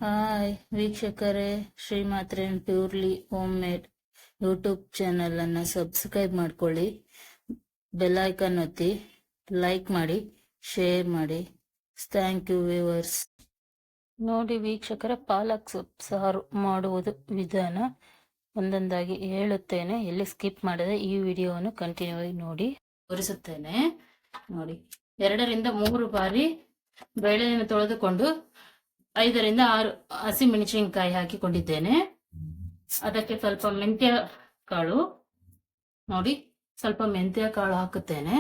Hi ವೀಕ್ಷಕರೇ, Shrimatre purely home made YouTube channel ಅನ್ನು subscribe ಮಾಡ್ಕೊಳ್ಳಿ, ಬೆಲ್ ಐಕಾನ್ ಒತ್ತಿ, ಲೈಕ್ ಮಾಡಿ, ಶೇರ್ ಮಾಡಿ. Thank you viewers. ನೋಡಿ ವೀಕ್ಷಕರೇ, ಪಾಲಕ್ ಸೊಪ್ಪು ಸಾರು ಮಾಡುವುದು ವಿಧಾನ ಒಂದೊಂದಾಗಿ ಹೇಳುತ್ತೇನೆ. ಎಲ್ಲಿ ಸ್ಕಿಪ್ ಮಾಡದೆ ಈ ವಿಡಿಯೋವನ್ನು ಕಂಟಿನ್ಯೂ ಆಗಿ ನೋಡಿ ತೋರಿಸುತ್ತೇನೆ. ನೋಡಿ, 2 ರಿಂದ 3 ಬಾರಿ ಬೇಳೆಯನ್ನು ತೊಳೆದುಕೊಂಡು 5 ರಿಂದ 6 ಹಸಿಮೆಣಸಿನಕಾಯಿ ಹಾಕಿಕೊಂಡಿದ್ದೇನೆ. ಅದಕ್ಕೆ ಸ್ವಲ್ಪ ಮೆಂತ್ಯ ಕಾಳು, ನೋಡಿ ಸ್ವಲ್ಪ ಮೆಂತ್ಯ ಕಾಳು ಹಾಕುತ್ತೇನೆ.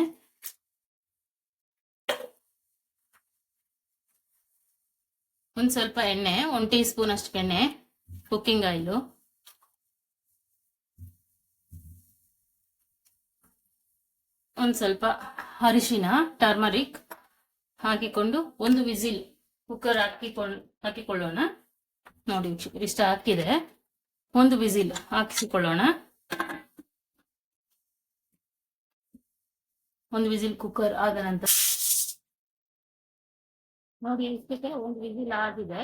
ಒಂದು ಸ್ವಲ್ಪ ಎಣ್ಣೆ, 1 ಟೀ ಸ್ಪೂನ್ ಅಷ್ಟು ಎಣ್ಣೆ, ಕುಕ್ಕಿಂಗ್ ಆಯಿಲು, ಒಂದು ಸ್ವಲ್ಪ ಅರಿಶಿನ ಟರ್ಮರಿಕ್ ಹಾಕಿಕೊಂಡು ಒಂದು ವಿಸಿಲ್ ಕುಕ್ಕರ್ ಹಾಕಿಕೊಳ್ಳೋಣ. ನೋಡಿ ಇಷ್ಟ ಹಾಕಿದೆ, ಒಂದು ವಿಸಿಲ್ ಹಾಕಿಸಿಕೊಳ್ಳೋಣ. ಒಂದು ವಿಸಿಲ್ ಕುಕ್ಕರ್ ಆದ ನಂತರ ನೋಡಿ ಇಷ್ಟಕ್ಕೆ ಒಂದು ವಿಸಿಲ್ ಆಗಿದೆ.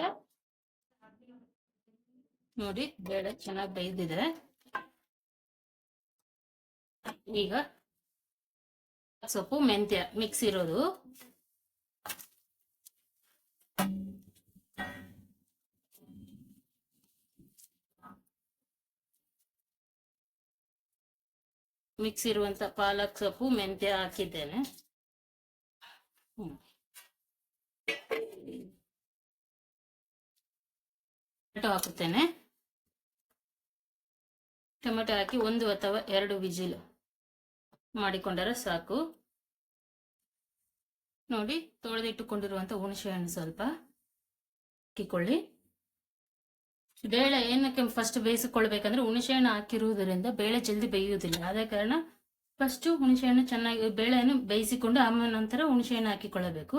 ನೋಡಿ ಬೇಳೆ ಚೆನ್ನಾಗಿ ಬೇಯ್ದಿದೆ. ಈಗ ಸೊಪ್ಪು ಮೆಂತ್ಯ ಮಿಕ್ಸ್ ಇರೋದು ಮಿಕ್ಸ್ ಇರುವಂತ ಪಾಲಕ್ ಸೊಪ್ಪು ಮೆಂತ್ಯ ಹಾಕಿದ್ದೇನೆ. ಟೊಮೆಟೊ ಹಾಕುತ್ತೇನೆ. ಟೊಮೆಟೊ ಹಾಕಿ 1 ಅಥವಾ 2 ವಿಜಿಲ್ ಮಾಡಿಕೊಂಡರೆ ಸಾಕು. ನೋಡಿ, ತೊಳೆದಿಟ್ಟುಕೊಂಡಿರುವಂತ ಹುಣಸೆ ಹಣ್ಣು ಸ್ವಲ್ಪ ಹಾಕಿಕೊಳ್ಳಿ. ಬೇಳೆ ಏನಕ್ಕೆ ಫಸ್ಟ್ ಬೇಯಿಸಿಕೊಳ್ಬೇಕಂದ್ರೆ ಹುಣಸೆ ಹಣ್ಣು ಹಾಕಿರುವುದರಿಂದ ಬೇಳೆ ಜಲ್ದಿ ಬೇಯುವುದಿಲ್ಲ. ಆದ ಕಾರಣ ಫಸ್ಟ್ ಹುಣಸೆ ಹಣ್ಣು ಚೆನ್ನಾಗಿ ಬೇಳೆಯನ್ನು ಬೇಯಿಸಿಕೊಂಡು ಆಮೇಲೆ ನಂತರ ಹುಣಸೆ ಹಣ್ಣು ಹಾಕಿಕೊಳ್ಳಬೇಕು.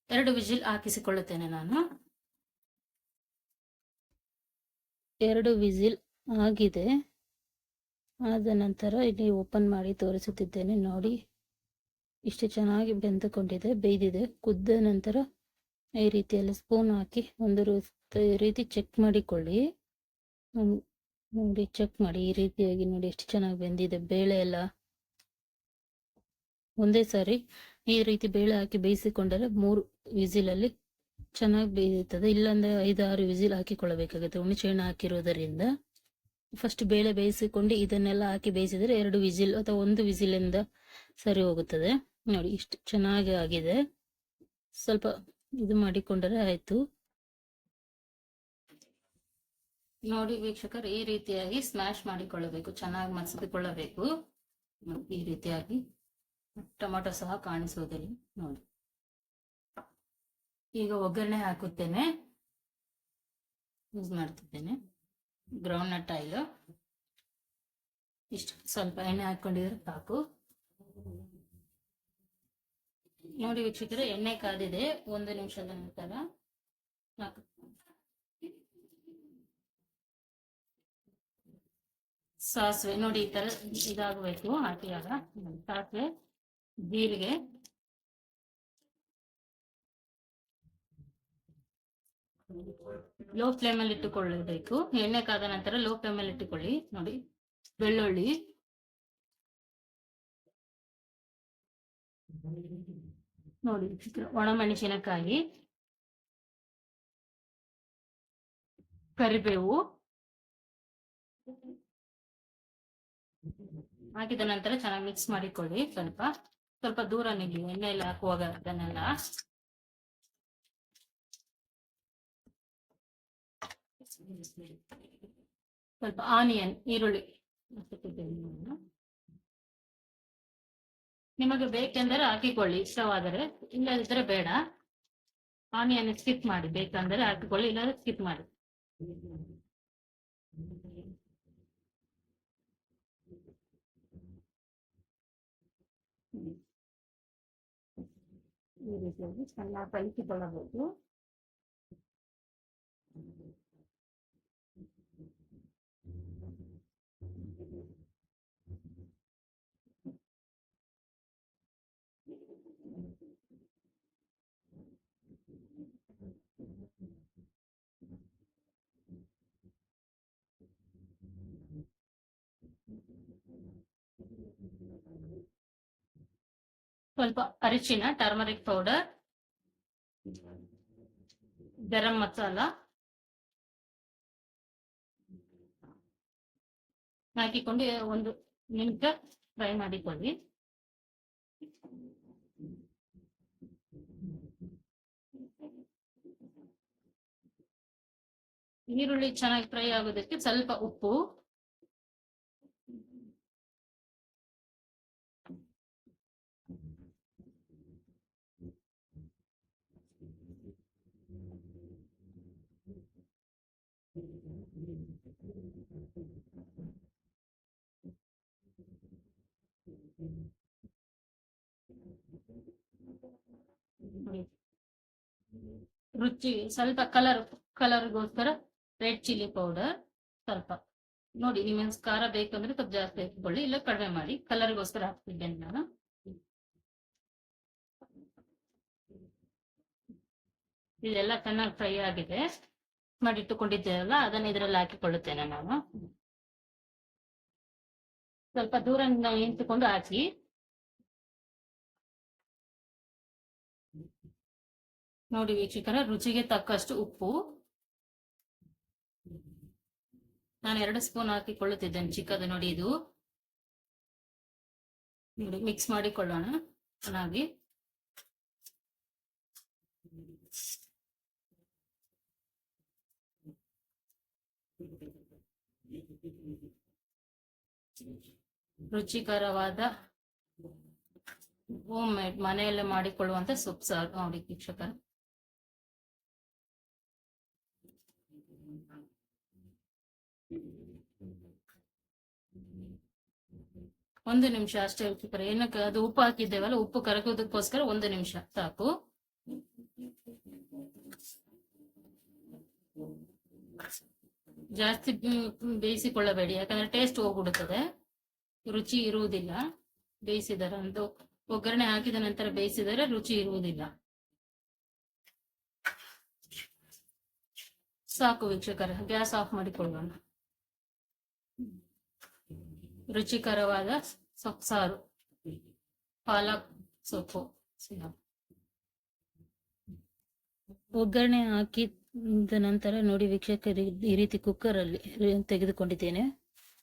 2 ವಿಜಿಲ್ ಹಾಕಿಸಿಕೊಳ್ಳುತ್ತೇನೆ ನಾನು. 2 ವಿಜಿಲ್ ಆಗಿದೆ. ಆದ ನಂತರ ಇಲ್ಲಿ ಓಪನ್ ಮಾಡಿ ತೋರಿಸುತ್ತಿದ್ದೇನೆ. ನೋಡಿ, ಇಷ್ಟು ಚೆನ್ನಾಗಿ ಬೆಂದುಕೊಂಡಿದೆ, ಬೇಯ್ದಿದೆ. ಕುದ್ದ ನಂತರ ಈ ರೀತಿಯಲ್ಲಿ ಸ್ಪೂನ್ ಹಾಕಿ ಒಂದು ರೀತಿ ಚೆಕ್ ಮಾಡಿಕೊಳ್ಳಿ. ನೋಡಿ, ಚೆಕ್ ಮಾಡಿ ಈ ರೀತಿಯಾಗಿ. ನೋಡಿ ಎಷ್ಟು ಚೆನ್ನಾಗಿ ಬೆಂದಿದೆ ಬೇಳೆ ಎಲ್ಲ. ಒಂದೇ ಸಾರಿ ಈ ರೀತಿ ಬೇಳೆ ಹಾಕಿ ಬೇಯಿಸಿಕೊಂಡರೆ 3 ವಿಸಿಲಲ್ಲಿ ಚೆನ್ನಾಗಿ ಬೇಯುತ್ತದೆ. ಇಲ್ಲಾಂದ್ರೆ 5-6 ವಿಸಿಲ್ ಹಾಕಿಕೊಳ್ಳಬೇಕಾಗುತ್ತೆ ಹುಣಸೆ ಹಣ್ಣು ಹಾಕಿರೋದರಿಂದ. ಫಸ್ಟ್ ಬೇಳೆ ಬೇಯಿಸಿಕೊಂಡು ಇದನ್ನೆಲ್ಲ ಹಾಕಿ ಬೇಯಿಸಿದರೆ 2 ವಿಸಿಲ್ ಅಥವಾ 1 ವಿಸಿಲಿಂದ ಸರಿ ಹೋಗುತ್ತದೆ. ನೋಡಿ ಇಷ್ಟು ಚೆನ್ನಾಗಿ ಆಗಿದೆ. ಸ್ವಲ್ಪ ಇದು ಮಾಡಿಕೊಂಡರೆ ಆಯ್ತು. ನೋಡಿ ವೀಕ್ಷಕರು, ಈ ರೀತಿಯಾಗಿ ಸ್ಮ್ಯಾಶ್ ಮಾಡಿಕೊಳ್ಳಬೇಕು, ಚೆನ್ನಾಗಿ ಮಸದಿಕೊಳ್ಳಬೇಕು. ಈ ರೀತಿಯಾಗಿ ಟೊಮೆಟೊ ಸಹ ಕಾಣಿಸುವುದಿಲ್ಲ. ನೋಡಿ, ಈಗ ಒಗ್ಗರಣೆ ಹಾಕುತ್ತೇನೆ. ಯೂಸ್ ಮಾಡ್ತಿದ್ದೇನೆ ಗ್ರೌಂಡ್ ನಟ್ ಆಯಿಲ್. ಇಷ್ಟು ಸ್ವಲ್ಪ ಎಣ್ಣೆ ಹಾಕೊಂಡಿದ್ರೆ ಸಾಕು. ನೋಡಿ ವೀಕ್ಷಕರೇ, ಎಣ್ಣೆ ಕಾದಿದೆ. 1 ನಿಮಿಷದ ನಂತರ ಸಾಸಿವೆ ನೋಡಿ ಈ ತರ ಇದಾಗಬೇಕು. ಹಾಕಿದಾಗ ಸಾಸಿವೆ, ಜೀರಿಗೆ, ಲೋ ಫ್ಲೇಮ್ ಅಲ್ಲಿ ಇಟ್ಟುಕೊಳ್ಳಬೇಕು. ಎಣ್ಣೆ ಕಾದ ನಂತರ ಲೋ ಫ್ಲೇಮ್ ಅಲ್ಲಿ ಇಟ್ಟುಕೊಳ್ಳಿ. ನೋಡಿ, ಬೆಳ್ಳುಳ್ಳಿ, ನೋಡಿ ಒಣಮೆಣಸಿನಕಾಯಿ, ಕರಿಬೇವು ಹಾಕಿದ ನಂತರ ಚೆನ್ನಾಗಿ ಮಿಕ್ಸ್ ಮಾಡಿಕೊಳ್ಳಿ. ಸ್ವಲ್ಪ ದೂರ ನಿಲ್ಲಿ, ಎಣ್ಣೆ ಎಲ್ಲ ಹಾಕುವಾಗ ಅದನ್ನೆಲ್ಲ. ಸ್ವಲ್ಪ ಆನಿಯನ್, ಈರುಳ್ಳಿ ನಿಮಗೆ ಬೇಕೆಂದರೆ ಹಾಕಿಕೊಳ್ಳಿ, ಇಷ್ಟವಾದರೆ. ಇಲ್ಲದಿದ್ದರೆ ಬೇಡ. ಆನಿಯನ್ ಸ್ಕಿಪ್ ಮಾಡಿ, ಬೇಕಂದರೆ ಹಾಕಿಕೊಳ್ಳಿ, ಇಲ್ಲಾಂದ್ರೆ ಸ್ಕಿಪ್ ಮಾಡಿ. ಈ ರೀತಿಯಾಗಿ ಚೆನ್ನಾಗಿ ಕಲಿಸಿಕೊಳ್ಳಬೇಕು. ಸ್ವಲ್ಪ ಅರಿಶಿನ, ಟರ್ಮರಿಕ್ ಪೌಡರ್, ಗರಂ ಮಸಾಲ ಹಾಕಿಕೊಂಡು 1 ನಿಮಿಷ ಫ್ರೈ ಮಾಡಿಕೊಳ್ಳಿ. ಈರುಳ್ಳಿ ಚೆನ್ನಾಗಿ ಫ್ರೈ ಆಗೋದಕ್ಕೆ ಸ್ವಲ್ಪ ಉಪ್ಪು, ರುಚಿ ಸ್ವಲ್ಪ ಕಲರ್ಗೋಸ್ಕರ ರೆಡ್ ಚಿಲ್ಲಿ ಪೌಡರ್ ಸ್ವಲ್ಪ ನೋಡಿ, ನಿಮಗೆ ಖಾರ ಬೇಕಂದ್ರೆ ಸ್ವಲ್ಪ ಜಾಸ್ತಿ ಹಾಕಿಕೊಳ್ಳಿ, ಇಲ್ಲ ಕಡಿಮೆ ಮಾಡಿ. ಕಲರ್ಗೋಸ್ಕರ ಹಾಕ್ತಿದ್ದೇನೆ ನಾನು. ಇದೆಲ್ಲ ಚೆನ್ನಾಗಿ ಫ್ರೈ ಆಗಿದೆ. ಮಾಡಿಟ್ಟುಕೊಂಡಿದ್ದೇವಲ್ಲ ಅದನ್ನ ಇದರಲ್ಲಿ ಹಾಕಿಕೊಳ್ಳುತ್ತೇನೆ ನಾನು. ಸ್ವಲ್ಪ ದೂರ ನಿಂತುಕೊಂಡು ಹಾಕಿ. ನೋಡಿ ವೀಕ್ಷಕರ, ರುಚಿಗೆ ತಕ್ಕಷ್ಟು ಉಪ್ಪು ನಾನು 2 ಸ್ಪೂನ್ ಹಾಕಿಕೊಳ್ಳುತ್ತಿದ್ದೇನೆ. ಚಿಕ್ಕದು ನೋಡಿ, ಇದು ನೋಡಿ ಮಿಕ್ಸ್ ಮಾಡಿಕೊಳ್ಳೋಣ ಚೆನ್ನಾಗಿ. ರುಚಿಕರವಾದ ಹೋಮ್ ಮೇಡ್ ಮನೆಯಲ್ಲೇ ಮಾಡಿಕೊಳ್ಳುವಂತ ಸೊಪ್ಪು ಸಾರು ನೋಡಿ ವೀಕ್ಷಕರ. ಒಂದು ನಿಮಿಷ ಅಷ್ಟೇ ವೀಕ್ಷಕರ. ಏನಕ್ಕೆ ಅದು ಉಪ್ಪು ಹಾಕಿದ್ದೇವಲ್ಲ, ಉಪ್ಪು ಕರಗೋದಕ್ಕೋಸ್ಕರ 1 ನಿಮಿಷ ಸಾಕು. ಜಾಸ್ತಿ ಬೇಯಿಸಿಕೊಳ್ಳಬೇಡಿ, ಯಾಕಂದ್ರೆ ಟೇಸ್ಟ್ ಹೋಗ್ಬಿಡುತ್ತದೆ, ರುಚಿ ಇರುವುದಿಲ್ಲ. ಬೇಯಿಸಿದರೆ ಒಂದು ಒಗ್ಗರಣೆ ಹಾಕಿದ ನಂತರ ಬೇಯಿಸಿದರೆ ರುಚಿ ಇರುವುದಿಲ್ಲ. ಸಾಕು ವೀಕ್ಷಕರ, ಗ್ಯಾಸ್ ಆಫ್ ಮಾಡಿಕೊಳ್ಳೋಣ. ರುಚಿಕರವಾದ ಸೊಪ್ಪು ಸಾರು, ಪಾಲಕ್ ಸೊಪ್ಪು ಒಗ್ಗರಣೆ ಹಾಕಿದ ನಂತರ ನೋಡಿ ವೀಕ್ಷಕರು, ಈ ರೀತಿ ಕುಕ್ಕರ್ ಅಲ್ಲಿ ತೆಗೆದುಕೊಂಡಿದ್ದೇನೆ.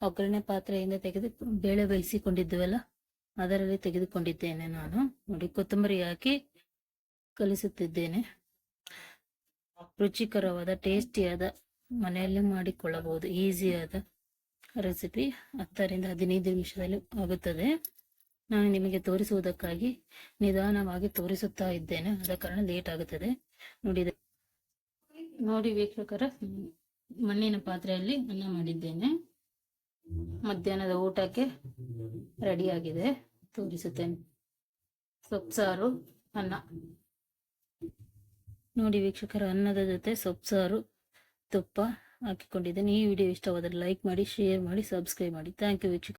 ಒಗ್ಗರಣೆ ಪಾತ್ರೆಯಿಂದ ತೆಗೆದು ಬೇಳೆ ಬೇಯಿಸಿಕೊಂಡಿದ್ದೇವಲ್ಲ ಅದರಲ್ಲಿ ತೆಗೆದುಕೊಂಡಿದ್ದೇನೆ ನಾನು. ನೋಡಿ, ಕೊತ್ತಂಬರಿ ಹಾಕಿ ಕಲಿಸುತ್ತಿದ್ದೇನೆ. ರುಚಿಕರವಾದ ಟೇಸ್ಟಿಯಾದ ಮನೆಯಲ್ಲೇ ಮಾಡಿಕೊಳ್ಳಬಹುದು ಈಸಿಯಾದ ರೆಸಿಪಿ. 10 ರಿಂದ 15 ನಿಮಿಷದಲ್ಲಿ ಆಗುತ್ತದೆ. ನಾನು ನಿಮಗೆ ತೋರಿಸುವುದಕ್ಕಾಗಿ ನಿಧಾನವಾಗಿ ತೋರಿಸುತ್ತಾ ಇದ್ದೇನೆ, ಆದ ಕಾರಣ ಲೇಟ್ ಆಗುತ್ತದೆ. ನೋಡಿ ವೀಕ್ಷಕರ, ಮಣ್ಣಿನ ಪಾತ್ರೆಯಲ್ಲಿ ಅನ್ನ ಮಾಡಿದ್ದೇನೆ. ಮಧ್ಯಾಹ್ನದ ಊಟಕ್ಕೆ ರೆಡಿಯಾಗಿದೆ, ತೋರಿಸುತ್ತೇನೆ. ಸೊಪ್ಪು ಸಾರು ಅನ್ನ ನೋಡಿ ವೀಕ್ಷಕರ, ಅನ್ನದ ಜೊತೆ ಸೊಪ್ಪು ಸಾರು ತುಪ್ಪ ಹಾಕಿಕೊಂಡಿದ್ದೇನೆ. ಈ ವಿಡಿಯೋ ಇಷ್ಟವಾದರೆ ಲೈಕ್ ಮಾಡಿ, ಶೇರ್ ಮಾಡಿ, ಸಬ್ಸ್ಕ್ರೈಬ್ ಮಾಡಿ. ಥ್ಯಾಂಕ್ ಯು ವೀಕ್ಷಕರ.